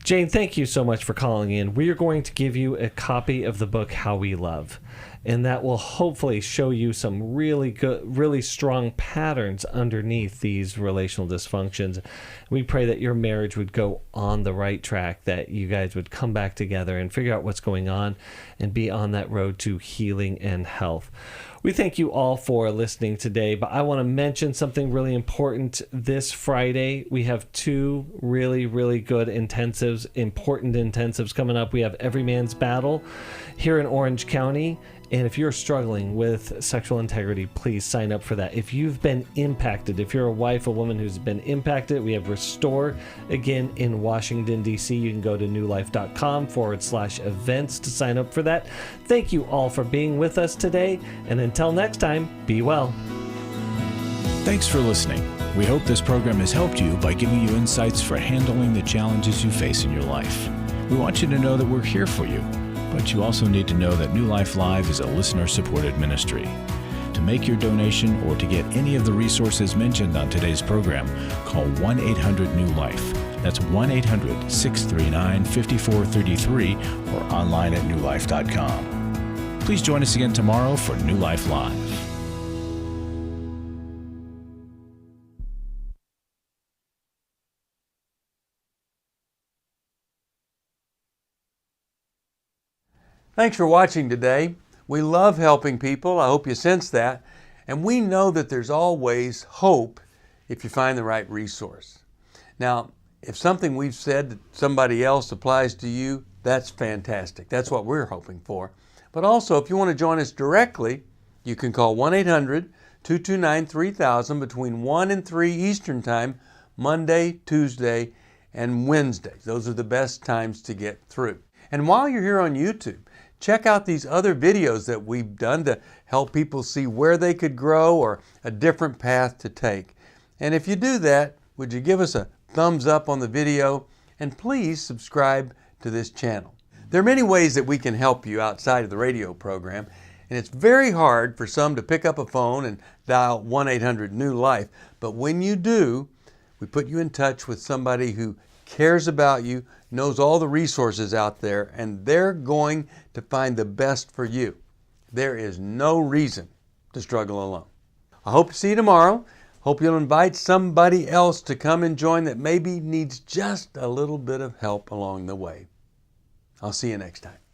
Jane, thank you so much for calling in. We are going to give you a copy of the book, How We Love. and that will hopefully show you some really good, really strong patterns underneath these relational dysfunctions. We pray that your marriage would go on the right track, that you guys would come back together and figure out what's going on and be on that road to healing and health. We thank you all for listening today, but I want to mention something really important. This Friday, we have two really, really good intensives, important intensives coming up. We have Every Man's Battle here in Orange County. And if you're struggling with sexual integrity, please sign up for that. If you've been impacted, if you're a wife, a woman who's been impacted, we have Restore again in Washington, D.C. You can go to newlife.com/events to sign up for that. Thank you all for being with us today. And until next time, be well. Thanks for listening. We hope this program has helped you by giving you insights for handling the challenges you face in your life. We want you to know that we're here for you. But you also need to know that New Life Live is a listener-supported ministry. To make your donation or to get any of the resources mentioned on today's program, call 1-800-NEW-LIFE. That's 1-800-639-5433 or online at newlife.com. Please join us again tomorrow for New Life Live. Thanks for watching today. We love helping people. I hope you sense that. And we know that there's always hope if you find the right resource. Now, if something we've said to somebody else applies to you, that's fantastic. That's what we're hoping for. But also, if you want to join us directly, you can call 1-800-229-3000 between 1 and 3 Eastern Time, Monday, Tuesday, and Wednesday. Those are the best times to get through. And while you're here on YouTube, check out these other videos that we've done to help people see where they could grow or a different path to take. And if you do that, would you give us a thumbs up on the video and please subscribe to this channel. There are many ways that we can help you outside of the radio program, and it's very hard for some to pick up a phone and dial 1-800-NEW-LIFE. But when you do, we put you in touch with somebody who cares about you, knows all the resources out there, and they're going to find the best for you. There is no reason to struggle alone. I hope to see you tomorrow. Hope you'll invite somebody else to come and join that maybe needs just a little bit of help along the way. I'll see you next time.